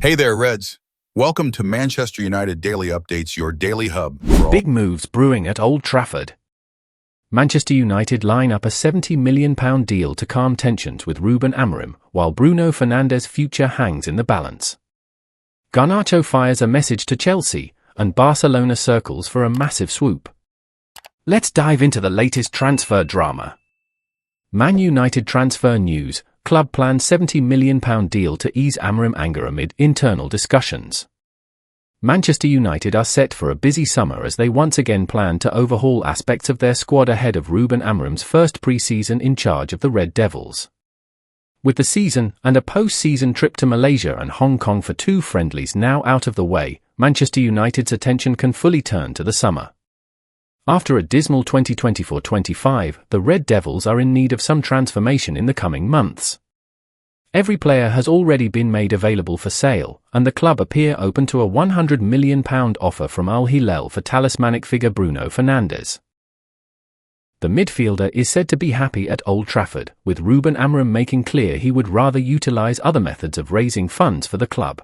Hey there, Reds. Welcome to Manchester United Daily Updates, your daily hub. For Big moves brewing at Old Trafford. Manchester United line up a £70 million deal to calm tensions with Ruben Amorim, while Bruno Fernandes' future hangs in the balance. Garnacho fires a message to Chelsea, and Barcelona circles for a massive swoop. Let's dive into the latest transfer drama. Man United transfer news. Club plans £70 million deal to ease Amorim anger amid internal discussions. Manchester United are set for a busy summer as they once again plan to overhaul aspects of their squad ahead of Ruben Amorim's first pre-season in charge of the Red Devils. With the season and a post-season trip to Malaysia and Hong Kong for 2 friendlies now out of the way, Manchester United's attention can fully turn to the summer. After a dismal 2024-25, the Red Devils are in need of some transformation in the coming months. Every player has already been made available for sale, and the club appear open to a £100 million offer from Al Hilal for talismanic figure Bruno Fernandes. The midfielder is said to be happy at Old Trafford, with Ruben Amorim making clear he would rather utilise other methods of raising funds for the club.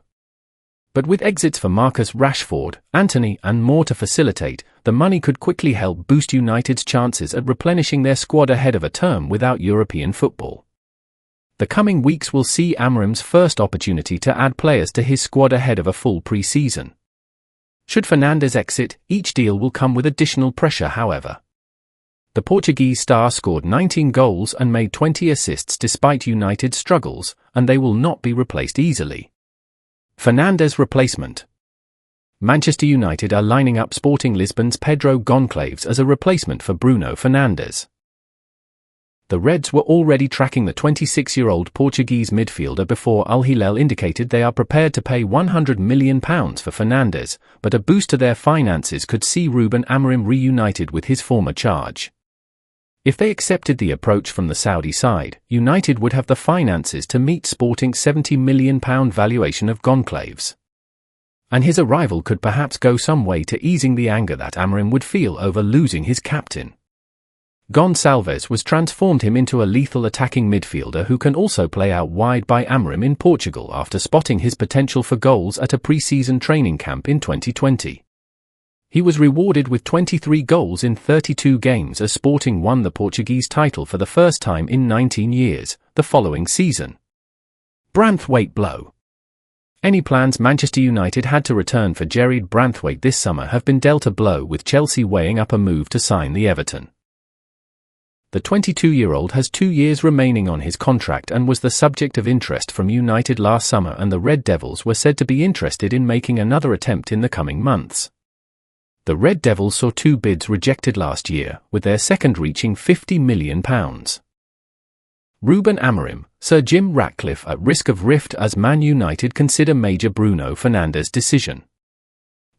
But with exits for Marcus Rashford, Antony and more to facilitate, the money could quickly help boost United's chances at replenishing their squad ahead of a term without European football. The coming weeks will see Amorim's first opportunity to add players to his squad ahead of a full pre-season. Should Fernandes exit, each deal will come with additional pressure however. The Portuguese star scored 19 goals and made 20 assists despite United's struggles, and they will not be replaced easily. Fernandes' replacement. Manchester United are lining up Sporting Lisbon's Pedro Goncalves as a replacement for Bruno Fernandes. The Reds were already tracking the 26-year-old Portuguese midfielder before Al Hilal indicated they are prepared to pay £100 million for Fernandes, but a boost to their finances could see Ruben Amorim reunited with his former charge. If they accepted the approach from the Saudi side, United would have the finances to meet Sporting's £70 million valuation of Goncalves. And his arrival could perhaps go some way to easing the anger that Amorim would feel over losing his captain. Gonçalves was transformed him into a lethal attacking midfielder who can also play out wide by Amorim in Portugal after spotting his potential for goals at a pre-season training camp in 2020. He was rewarded with 23 goals in 32 games as Sporting won the Portuguese title for the first time in 19 years, the following season. Branthwaite blow. Any plans Manchester United had to return for Gerard Branthwaite this summer have been dealt a blow, with Chelsea weighing up a move to sign the Everton. The 22-year-old has 2 years remaining on his contract and was the subject of interest from United last summer, and the Red Devils were said to be interested in making another attempt in the coming months. The Red Devils saw 2 bids rejected last year, with their second reaching £50 million. Ruben Amorim, Sir Jim Ratcliffe at risk of rift as Man United consider major Bruno Fernandes decision.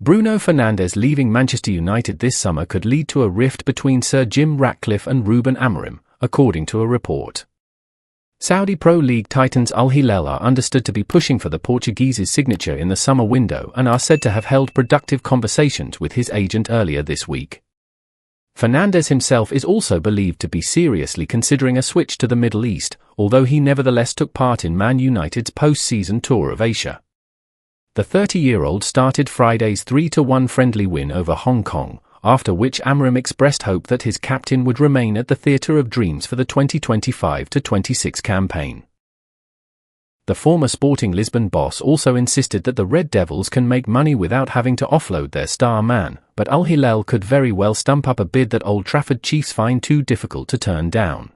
Bruno Fernandes leaving Manchester United this summer could lead to a rift between Sir Jim Ratcliffe and Ruben Amorim, according to a report. Saudi Pro League titans Al Hilal are understood to be pushing for the Portuguese's signature in the summer window and are said to have held productive conversations with his agent earlier this week. Fernandes himself is also believed to be seriously considering a switch to the Middle East, although he nevertheless took part in Man United's post-season tour of Asia. The 30-year-old started Friday's 3-1 friendly win over Hong Kong, after which Amorim expressed hope that his captain would remain at the Theatre of Dreams for the 2025-26 campaign. The former Sporting Lisbon boss also insisted that the Red Devils can make money without having to offload their star man, but Al Hilal could very well stump up a bid that Old Trafford chiefs find too difficult to turn down.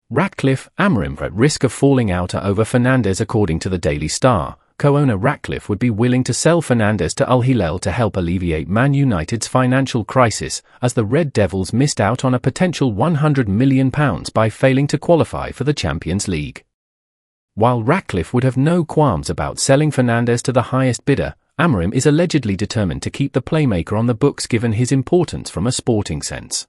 Ratcliffe, Amorim at risk of falling out over Fernandes. According to the Daily Star, co-owner Ratcliffe would be willing to sell Fernandes to Al Hilal to help alleviate Man United's financial crisis, as the Red Devils missed out on a potential £100 million by failing to qualify for the Champions League. While Ratcliffe would have no qualms about selling Fernandes to the highest bidder, Amorim is allegedly determined to keep the playmaker on the books given his importance from a sporting sense.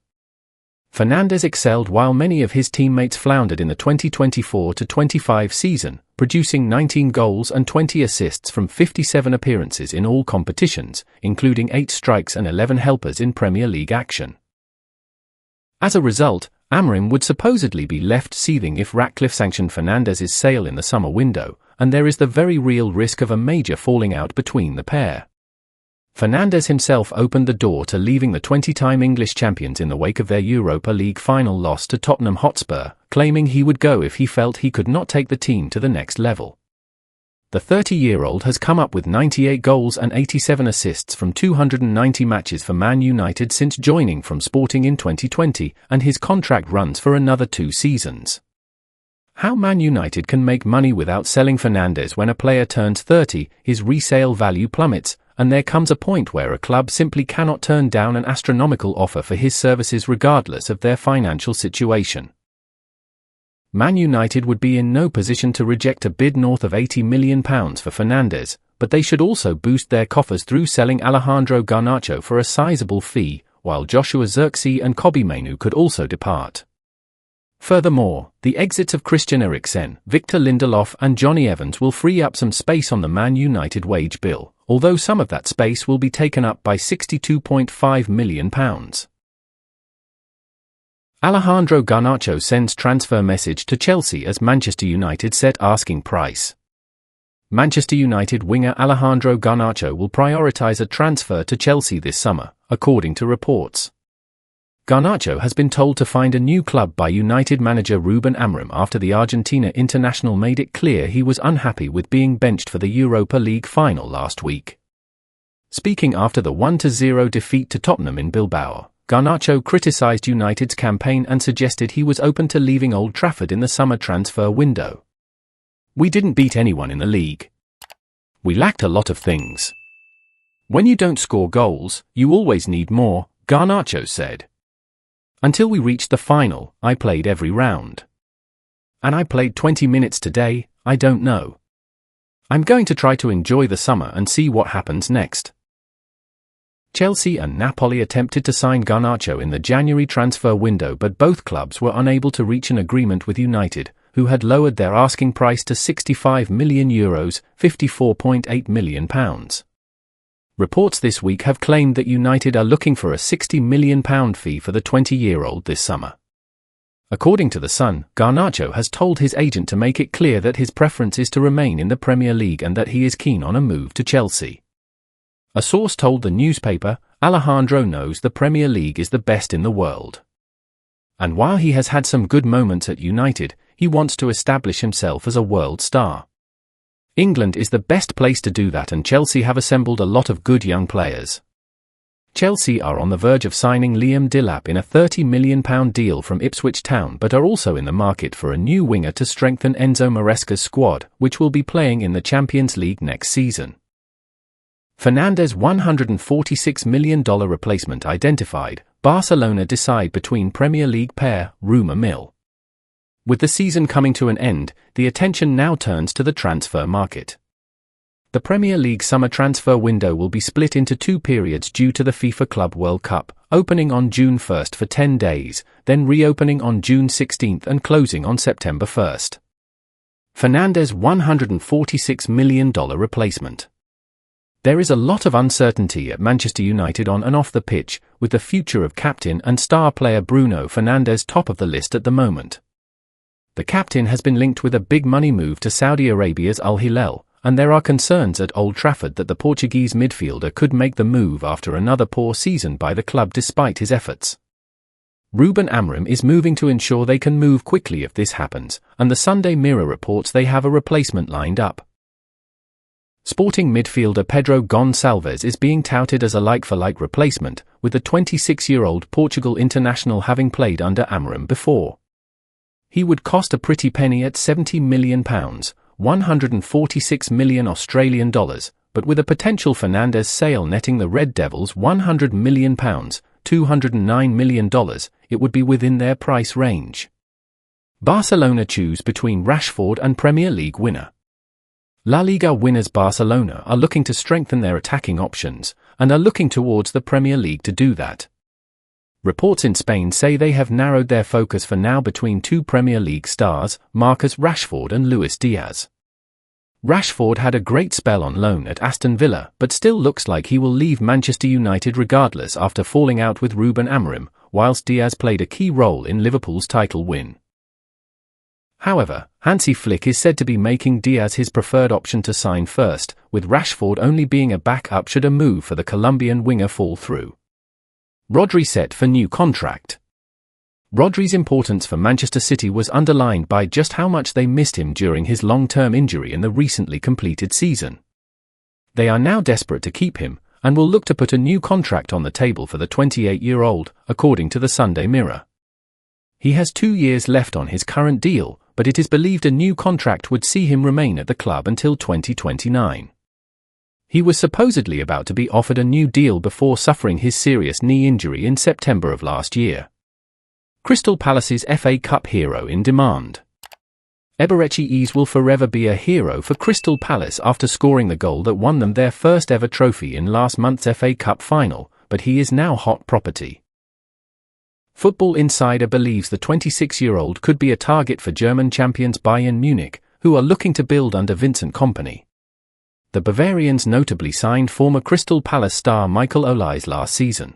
Fernandes excelled while many of his teammates floundered in the 2024-25 season, producing 19 goals and 20 assists from 57 appearances in all competitions, including 8 strikes and 11 helpers in Premier League action. As a result, Amorim would supposedly be left seething if Ratcliffe sanctioned Fernandes' sale in the summer window, and there is the very real risk of a major falling out between the pair. Fernandes himself opened the door to leaving the 20-time English champions in the wake of their Europa League final loss to Tottenham Hotspur, claiming he would go if he felt he could not take the team to the next level. The 30-year-old has come up with 98 goals and 87 assists from 290 matches for Man United since joining from Sporting in 2020, and his contract runs for another 2 seasons. How Man United can make money without selling Fernandes when a player turns 30, his resale value plummets, and there comes a point where a club simply cannot turn down an astronomical offer for his services regardless of their financial situation. Man United would be in no position to reject a bid north of £80 million for Fernandes, but they should also boost their coffers through selling Alejandro Garnacho for a sizable fee, while Joshua Zirkzee and Kobbie Mainoo could also depart. Furthermore, the exits of Christian Eriksen, Victor Lindelof and Johnny Evans will free up some space on the Man United wage bill, although some of that space will be taken up by £62.5 million. Alejandro Garnacho sends transfer message to Chelsea as Manchester United set asking price. Manchester United winger Alejandro Garnacho will prioritise a transfer to Chelsea this summer, according to reports. Garnacho has been told to find a new club by United manager Ruben Amorim after the Argentina international made it clear he was unhappy with being benched for the Europa League final last week. Speaking after the 1-0 defeat to Tottenham in Bilbao, Garnacho criticised United's campaign and suggested he was open to leaving Old Trafford in the summer transfer window. "We didn't beat anyone in the league. We lacked a lot of things. When you don't score goals, you always need more," Garnacho said. "Until we reached the final, I played every round. And I played 20 minutes today, I don't know. I'm going to try to enjoy the summer and see what happens next." Chelsea and Napoli attempted to sign Garnacho in the January transfer window, but both clubs were unable to reach an agreement with United, who had lowered their asking price to €65 million, £54.8 million. Reports this week have claimed that United are looking for a £60 million fee for the 20-year-old this summer. According to The Sun, Garnacho has told his agent to make it clear that his preference is to remain in the Premier League and that he is keen on a move to Chelsea. A source told the newspaper, "Alejandro knows the Premier League is the best in the world. And while he has had some good moments at United, he wants to establish himself as a world star. England is the best place to do that, and Chelsea have assembled a lot of good young players." Chelsea are on the verge of signing Liam Delap in a £30 million deal from Ipswich Town, but are also in the market for a new winger to strengthen Enzo Maresca's squad, which will be playing in the Champions League next season. Fernandes' $146 million replacement identified, Barcelona decide between Premier League pair, rumour mill. With the season coming to an end, the attention now turns to the transfer market. The Premier League summer transfer window will be split into 2 periods due to the FIFA Club World Cup, opening on June 1st for 10 days, then reopening on June 16th and closing on September 1st. Fernandes' $146 million replacement. There is a lot of uncertainty at Manchester United on and off the pitch, with the future of captain and star player Bruno Fernandes top of the list at the moment. The captain has been linked with a big money move to Saudi Arabia's Al Hilal, and there are concerns at Old Trafford that the Portuguese midfielder could make the move after another poor season by the club despite his efforts. Ruben Amorim is moving to ensure they can move quickly if this happens, and the Sunday Mirror reports they have a replacement lined up. Sporting midfielder Pedro Gonçalves is being touted as a like-for-like replacement, with the 26-year-old Portugal international having played under Amorim before. He would cost a pretty penny at £70 million, $146 million Australian dollars, but with a potential Fernandes sale netting the Red Devils £100 million, $209 million, it would be within their price range. Barcelona choose between Rashford and Premier League winner. La Liga winners Barcelona are looking to strengthen their attacking options, and are looking towards the Premier League to do that. Reports in Spain say they have narrowed their focus for now between 2 Premier League stars, Marcus Rashford and Luis Diaz. Rashford had a great spell on loan at Aston Villa, but still looks like he will leave Manchester United regardless after falling out with Ruben Amorim, whilst Diaz played a key role in Liverpool's title win. However, Hansi Flick is said to be making Diaz his preferred option to sign first, with Rashford only being a backup should a move for the Colombian winger fall through. Rodri set for new contract. Rodri's importance for Manchester City was underlined by just how much they missed him during his long-term injury in the recently completed season. They are now desperate to keep him, and will look to put a new contract on the table for the 28-year-old, according to the Sunday Mirror. He has 2 years left on his current deal, but it is believed a new contract would see him remain at the club until 2029. He was supposedly about to be offered a new deal before suffering his serious knee injury in September of last year. Crystal Palace's FA Cup hero in demand. Eberechi will forever be a hero for Crystal Palace after scoring the goal that won them their first ever trophy in last month's FA Cup final, but he is now hot property. Football Insider believes the 26-year-old could be a target for German champions Bayern Munich, who are looking to build under Vincent Kompany. The Bavarians notably signed former Crystal Palace star Michael Olise last season.